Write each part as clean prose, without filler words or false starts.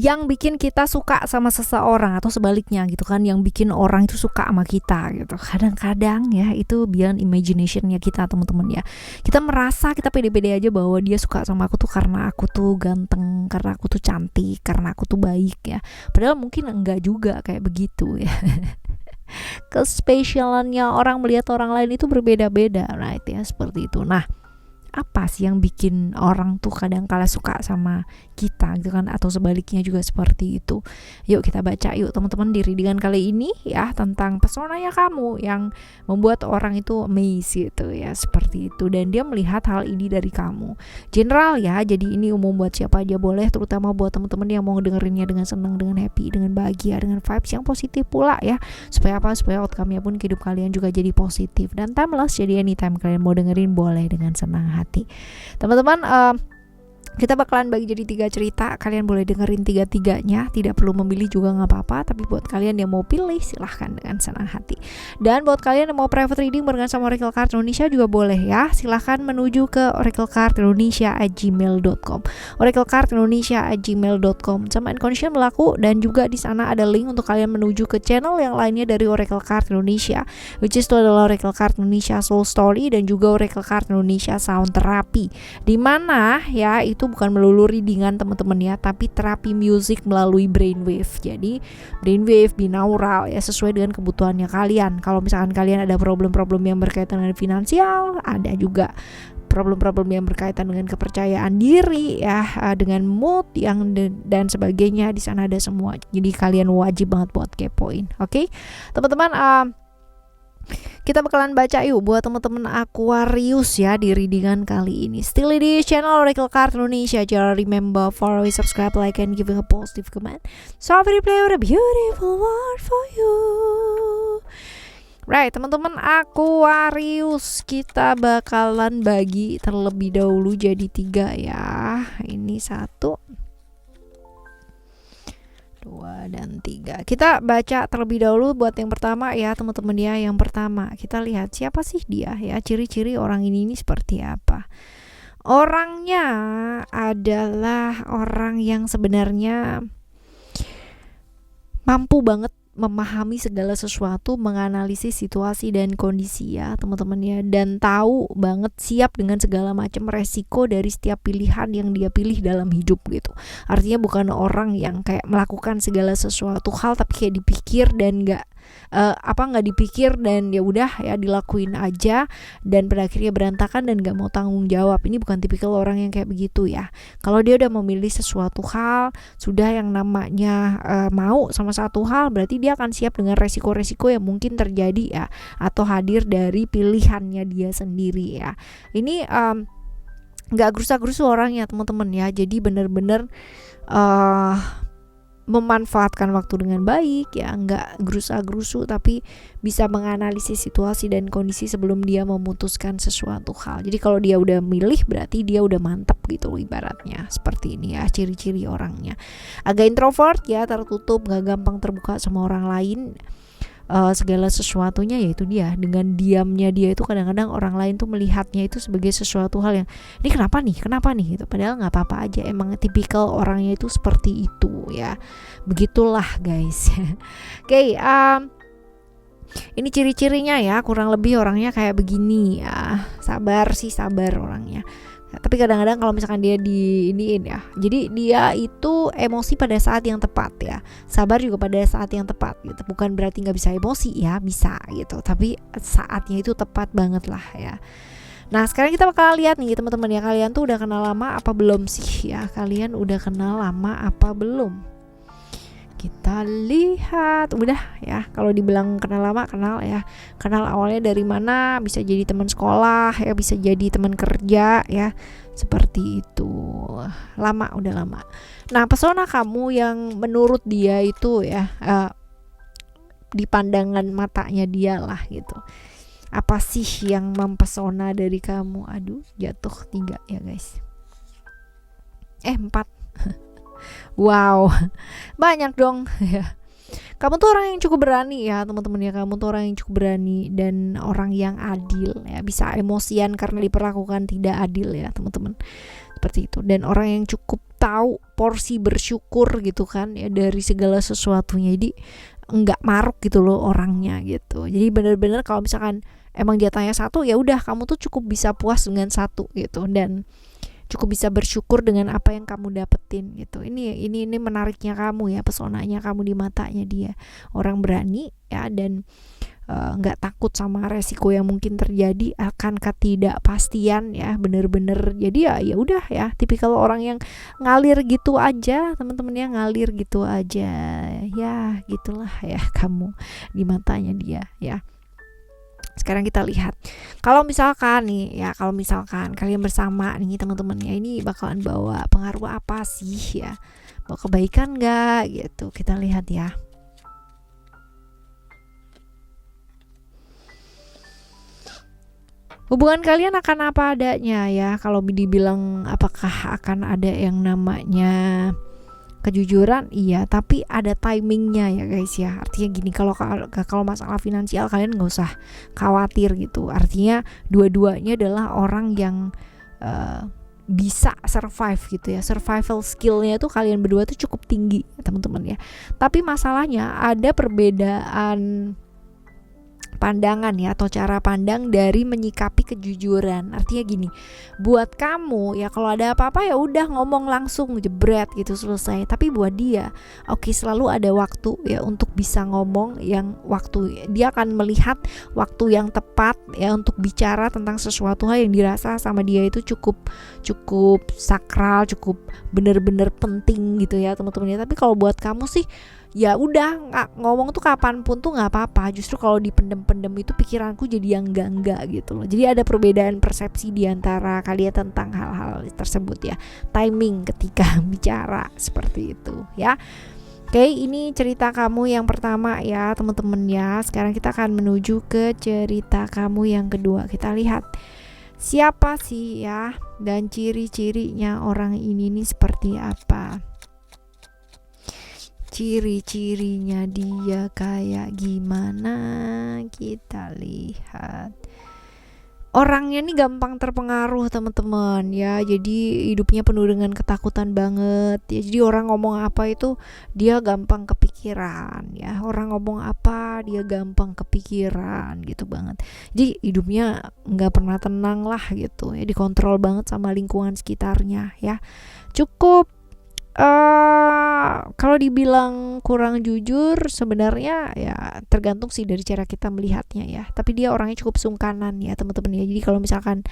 yang bikin kita suka sama seseorang atau sebaliknya gitu kan, yang bikin orang itu suka sama kita gitu. Kadang-kadang ya itu beyond imaginationnya kita teman-teman ya. Kita merasa kita pede-pede aja bahwa dia suka sama aku tuh karena aku tuh ganteng, karena aku tuh cantik, karena aku tuh baik ya. Padahal mungkin enggak juga kayak begitu ya. Kespesialannya orang melihat orang lain itu berbeda-beda, right ya, seperti itu. Nah, apa sih yang bikin orang tuh kadang kala suka sama kita gitu kan, atau sebaliknya juga seperti itu. Yuk kita baca yuk teman-teman di readingan kali ini ya, tentang pesonanya kamu yang membuat orang itu amazed gitu ya, seperti itu. Dan dia melihat hal ini dari kamu. General ya, jadi ini umum buat siapa aja boleh, terutama buat teman-teman yang mau dengerinnya dengan senang, dengan happy, dengan bahagia, dengan vibes yang positif pula ya. Supaya apa? Supaya outcome-nya pun hidup kalian juga jadi positif dan timeless. Jadi anytime kalian mau dengerin boleh dengan senang hati. Teman-teman, kita bakalan bagi jadi 3 cerita. Kalian boleh dengerin 3-3-nya, tidak perlu memilih juga gak apa-apa. Tapi buat kalian yang mau pilih silahkan dengan senang hati. Dan buat kalian yang mau private reading barengan sama Oracle Card Indonesia juga boleh ya. Silahkan menuju ke oraclecardindonesia@gmail.com, oraclecardindonesia@gmail.com. Sama condition berlaku. Dan juga di sana ada link untuk kalian menuju ke channel yang lainnya dari Oracle Card Indonesia, which is itu adalah Oracle Card Indonesia Soul Story dan juga Oracle Card Indonesia Sound Therapy, dimana ya itu bukan melulu readingan teman-teman ya, tapi terapi musik melalui brainwave. Jadi brainwave, binaural ya, sesuai dengan kebutuhannya kalian. Kalau misalkan kalian ada problem-problem yang berkaitan dengan finansial, ada juga problem-problem yang berkaitan dengan kepercayaan diri ya, dengan mood yang dan sebagainya, di sana ada semua. Jadi kalian wajib banget buat kepoin. Oke? Teman-teman, kita bakalan baca yuk buat teman-teman Aquarius ya di readingan kali ini. Still di channel Oracle Card Indonesia. Jangan remember follow, subscribe, like, and giving a positive comment. So I will play with a beautiful word for you. Right, teman-teman Aquarius, kita bakalan bagi terlebih dahulu jadi 3 ya. Ini 1, 2, dan 3. Kita baca terlebih dahulu buat yang pertama ya teman-teman ya. Yang pertama kita lihat siapa sih dia ya, ciri-ciri orang ini seperti apa. Orangnya adalah orang yang sebenarnya mampu banget memahami segala sesuatu, menganalisis situasi dan kondisi ya teman-teman ya, dan tahu banget, siap dengan segala macam resiko dari setiap pilihan yang dia pilih dalam hidup gitu. Artinya bukan orang yang kayak melakukan segala sesuatu hal tapi kayak dipikir dan nggak dipikir dan ya udah ya dilakuin aja dan pada akhirnya berantakan dan nggak mau tanggung jawab. Ini bukan tipikal orang yang kayak begitu ya. Kalau dia udah memilih sesuatu hal, sudah yang namanya mau sama satu hal, berarti dia akan siap dengan resiko-resiko yang mungkin terjadi ya, atau hadir dari pilihannya dia sendiri ya. Ini nggak gerusa-gerusu orangnya teman-teman ya. Jadi bener-bener memanfaatkan waktu dengan baik ya, nggak gerusa-gerusu tapi bisa menganalisis situasi dan kondisi sebelum dia memutuskan sesuatu hal. Jadi kalau dia udah milih berarti dia udah mantap gitu ibaratnya, seperti ini ya ciri-ciri orangnya. Agak introvert ya, tertutup, nggak gampang terbuka sama orang lain. Segala sesuatunya yaitu dia, dengan diamnya dia itu kadang-kadang orang lain tuh melihatnya itu sebagai sesuatu hal yang ini kenapa nih gitu, padahal nggak apa-apa aja, emang tipikal orangnya itu seperti itu ya, begitulah guys. Oke, ini ciri-cirinya ya, kurang lebih orangnya kayak begini ya, sabar orangnya. Tapi kadang-kadang kalau misalkan dia diiniin ya, jadi dia itu emosi pada saat yang tepat ya, sabar juga pada saat yang tepat gitu. Bukan berarti nggak bisa emosi ya, bisa gitu, tapi saatnya itu tepat banget lah ya. Nah sekarang kita bakal lihat nih teman-teman ya, kalian tuh udah kenal lama apa belum sih ya, kalian udah kenal lama apa belum? Kita lihat, udah ya, kalau dibilang kenal lama, kenal ya, kenal awalnya dari mana, bisa jadi teman sekolah ya, bisa jadi teman kerja ya, seperti itu. Lama, udah lama. Nah pesona kamu yang menurut dia itu ya, di pandangan matanya dia lah gitu, apa sih yang mempesona dari kamu? Aduh, jatuh 3 ya guys, 4. Wow, banyak dong ya. Kamu tuh orang yang cukup berani ya teman-teman ya, kamu tuh orang yang cukup berani dan orang yang adil ya, bisa emosian karena diperlakukan tidak adil ya teman-teman, seperti itu. Dan orang yang cukup tahu porsi bersyukur gitu kan ya dari segala sesuatunya. Jadi enggak maruk gitu loh orangnya gitu. Jadi bener-bener kalau misalkan emang dia tanya satu, ya udah kamu tuh cukup bisa puas dengan satu gitu, dan cukup bisa bersyukur dengan apa yang kamu dapetin gitu. Ini menariknya kamu ya, pesonanya kamu di matanya dia. Orang berani ya, dan nggak takut sama resiko yang mungkin terjadi akan ketidakpastian ya, bener-bener. Jadi ya udah ya, tipikal orang yang ngalir gitu aja teman-teman ya, ngalir gitu aja ya, gitulah ya kamu di matanya dia ya. Sekarang kita lihat, kalau misalkan kalian bersama nih teman-teman ya, ini bakalan bawa pengaruh apa sih ya, bawa kebaikan nggak gitu. Kita lihat ya. Hubungan kalian akan apa adanya ya. Kalau dibilang apakah akan ada yang namanya kejujuran, iya, tapi ada timingnya ya guys ya. Artinya gini, kalau masalah finansial kalian nggak usah khawatir gitu. Artinya dua-duanya adalah orang yang bisa survive gitu ya. Survival skillnya tuh kalian berdua tuh cukup tinggi teman-teman ya. Tapi masalahnya ada perbedaan pandangan ya, atau cara pandang dari menyikapi kejujuran. Artinya gini, buat kamu ya kalau ada apa-apa ya udah ngomong langsung, jebret gitu, selesai. Tapi buat dia, oke, selalu ada waktu ya untuk bisa ngomong, yang waktu dia akan melihat waktu yang tepat ya untuk bicara tentang sesuatu hal yang dirasa sama dia itu cukup sakral, cukup bener-bener penting gitu ya teman-teman ya. Tapi kalau buat kamu sih ya udah, ngomong tuh kapanpun tuh nggak apa-apa. Justru kalau dipendem-pendem itu pikiranku jadi yang enggak gitu loh. Jadi ada perbedaan persepsi di antara kalian tentang hal-hal tersebut ya. Timing ketika bicara seperti itu ya. Oke, ini cerita kamu yang pertama ya teman-teman ya. Sekarang kita akan menuju ke cerita kamu yang kedua. Kita lihat siapa sih ya, dan ciri-cirinya orang ini nih seperti apa. Ciri-cirinya dia kayak gimana, kita lihat. Orangnya nih gampang terpengaruh teman-teman ya. Jadi hidupnya penuh dengan ketakutan banget ya. Jadi orang ngomong apa itu dia gampang kepikiran ya. Orang ngomong apa dia gampang kepikiran gitu banget. Jadi hidupnya nggak pernah tenang lah gitu ya. Dikontrol banget sama lingkungan sekitarnya ya. Cukup kalau dibilang kurang jujur sebenarnya ya tergantung sih dari cara kita melihatnya ya. Tapi dia orangnya cukup sungkanan ya teman-teman ya. Jadi kalau misalkan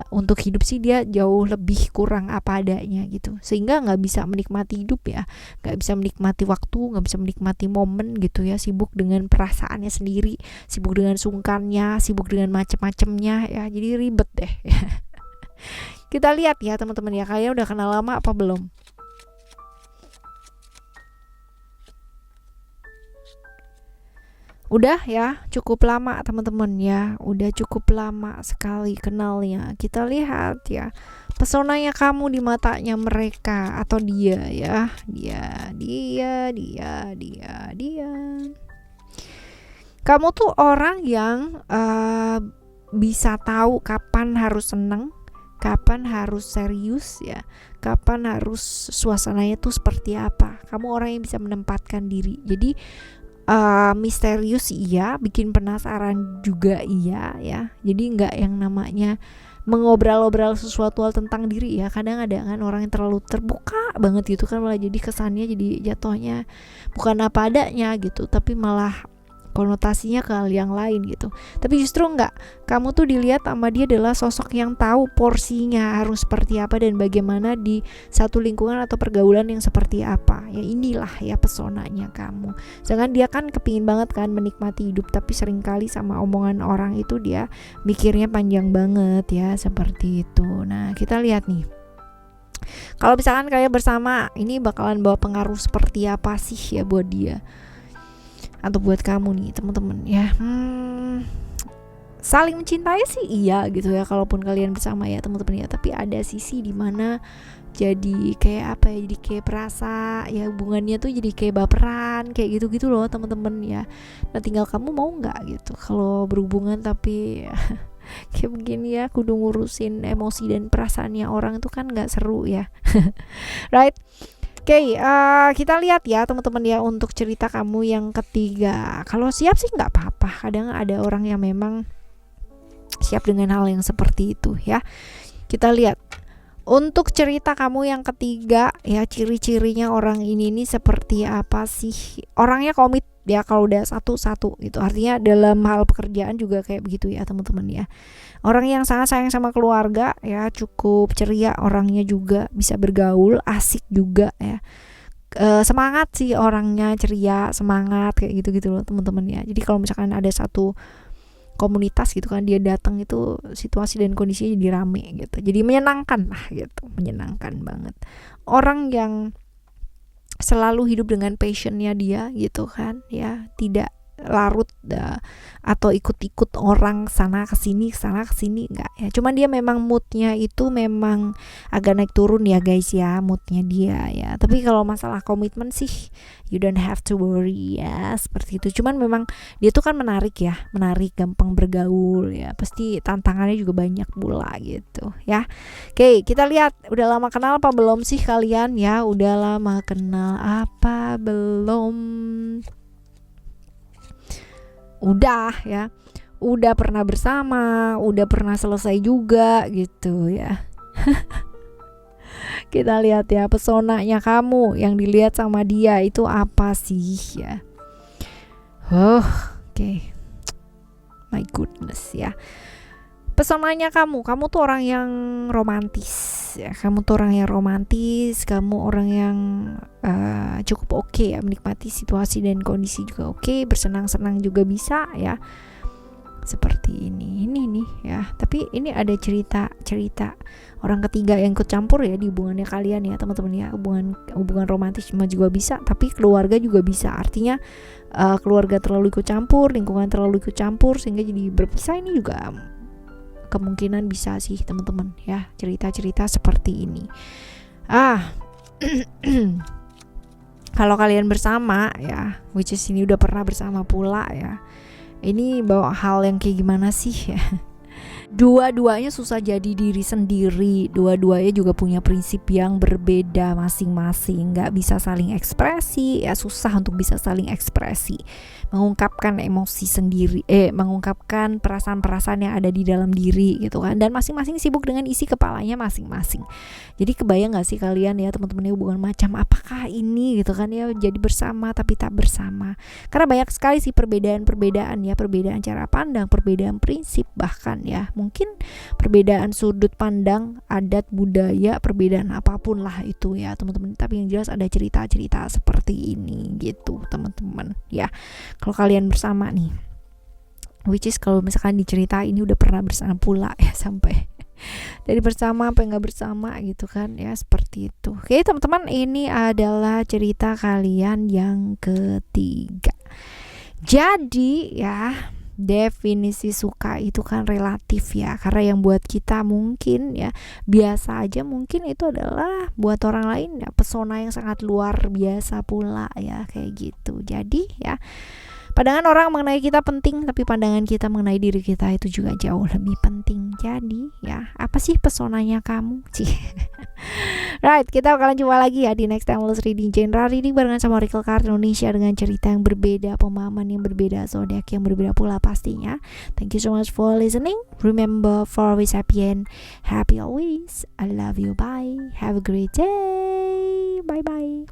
untuk hidup sih dia jauh lebih kurang apa adanya gitu, sehingga nggak bisa menikmati hidup ya, nggak bisa menikmati waktu, nggak bisa menikmati momen gitu ya. Sibuk dengan perasaannya sendiri, sibuk dengan sungkannya, sibuk dengan macem-macemnya ya. Jadi ribet deh ya. Kita lihat ya teman-teman ya, kalian udah kenal lama apa belum? Udah ya, cukup lama teman-teman ya. Udah cukup lama sekali kenalnya. Kita lihat ya pesonanya kamu di matanya mereka atau dia ya. Dia. Kamu tuh orang yang bisa tahu kapan harus seneng, kapan harus serius ya, kapan harus suasananya tuh seperti apa. Kamu orang yang bisa menempatkan diri. Jadi misterius iya, bikin penasaran juga iya ya. Jadi nggak yang namanya mengobrol-obrol sesuatu hal tentang diri ya. Kadang ada kan orang yang terlalu terbuka banget gitu kan, malah jadi kesannya jadi jatuhnya bukan apa adanya gitu, tapi malah konotasinya ke hal yang lain gitu. Tapi justru enggak, kamu tuh dilihat sama dia adalah sosok yang tahu porsinya harus seperti apa dan bagaimana di satu lingkungan atau pergaulan yang seperti apa. Ya inilah ya pesonanya kamu. Sedangkan dia kan kepingin banget kan menikmati hidup, tapi seringkali sama omongan orang itu dia mikirnya panjang banget ya, seperti itu. Nah kita lihat nih, kalau misalkan kalian bersama ini bakalan bawa pengaruh seperti apa sih ya buat dia atau buat kamu nih teman-teman ya. Saling mencintai sih iya gitu ya kalaupun kalian bersama ya teman-teman ya. Tapi ada sisi dimana jadi kayak apa ya, jadi kayak perasa ya, hubungannya tuh jadi kayak baperan kayak gitu-gitu loh teman-teman ya. Nah tinggal kamu mau nggak gitu kalau berhubungan tapi Kayak begini ya, kudu ngurusin emosi dan perasaannya orang itu kan nggak seru ya. Right. Oke, kita lihat ya teman-teman ya untuk cerita kamu yang ketiga. Kalau siap sih nggak apa-apa. Kadang ada orang yang memang siap dengan hal yang seperti itu ya. Kita lihat untuk cerita kamu yang ketiga ya, ciri-cirinya orang ini nih seperti apa sih? Orangnya komit ya, kalau udah satu gitu. Artinya dalam hal pekerjaan juga kayak begitu ya teman-teman ya. Orang yang sangat sayang sama keluarga ya, cukup ceria orangnya juga, bisa bergaul, asik juga ya. Semangat sih orangnya, ceria, semangat kayak gitu-gitu loh teman-teman ya. Jadi kalau misalkan ada satu komunitas gitu kan, dia datang itu situasi dan kondisinya jadi rame gitu. Jadi menyenangkan lah gitu, menyenangkan banget. Orang yang selalu hidup dengan passionnya dia gitu kan ya, tidak larut atau ikut-ikut orang sana kesini enggak ya. Cuman dia memang moodnya itu memang agak naik turun ya guys ya, moodnya dia ya. Tapi kalau masalah komitmen sih you don't have to worry ya, seperti itu. Cuman memang dia tuh kan menarik ya, menarik, gampang bergaul ya, pasti tantangannya juga banyak pula gitu ya. Oke, kita lihat udah lama kenal apa belum sih kalian ya, udah lama kenal apa belum? Udah ya, udah pernah bersama, udah pernah selesai juga gitu ya. Kita lihat ya, pesonanya kamu yang dilihat sama dia itu apa sih ya. Oke. My goodness ya. Pesonanya kamu tuh orang yang romantis ya. Kamu tuh orang yang romantis, kamu orang yang cukup oke ya, menikmati situasi dan kondisi juga oke, bersenang-senang juga bisa ya. Seperti ini nih ya. Tapi ini ada cerita orang ketiga yang ikut campur ya di hubungannya kalian ya teman-teman ya. Hubungan romantis cuma juga bisa, tapi keluarga juga bisa. Artinya keluarga terlalu ikut campur, lingkungan terlalu ikut campur sehingga jadi berpisah, ini juga kemungkinan bisa sih teman-teman ya, cerita-cerita seperti ini. Kalau kalian bersama ya, which is ini udah pernah bersama pula ya, ini bawa hal yang kayak gimana sih ya. Dua-duanya susah jadi diri sendiri, dua-duanya juga punya prinsip yang berbeda masing-masing, nggak bisa saling ekspresi ya, susah untuk bisa saling ekspresi, mengungkapkan emosi sendiri, mengungkapkan perasaan-perasaan yang ada di dalam diri gitu kan, dan masing-masing sibuk dengan isi kepalanya masing-masing. Jadi kebayang nggak sih kalian ya teman-teman, hubungan macam apakah ini gitu kan ya, jadi bersama tapi tak bersama, karena banyak sekali sih perbedaan ya, perbedaan cara pandang, perbedaan prinsip, bahkan ya mungkin perbedaan sudut pandang, adat, budaya, perbedaan apapun lah itu ya teman-teman. Tapi yang jelas ada cerita-cerita seperti ini gitu teman-teman ya. Kalau kalian bersama nih, which is kalau misalkan dicerita ini udah pernah bersama pula ya, sampai dari bersama apa nggak bersama gitu kan ya, seperti itu. Oke teman-teman, ini adalah cerita kalian yang ketiga. Jadi ya, definisi suka itu kan relatif ya, karena yang buat kita mungkin ya biasa aja, mungkin itu adalah buat orang lain ya pesona yang sangat luar biasa pula ya, kayak gitu. Jadi ya, pandangan orang mengenai kita penting, tapi pandangan kita mengenai diri kita itu juga jauh lebih penting. Jadi ya, apa sih pesonanya kamu? Right, kita bakalan jumpa lagi ya di next timeless reading, general reading barengan sama Oracle Card Indonesia dengan cerita yang berbeda, pemahaman yang berbeda, zodiak yang berbeda pula pastinya. Thank you so much for listening. Remember, for always happy and happy always. I love you. Bye. Have a great day. Bye bye.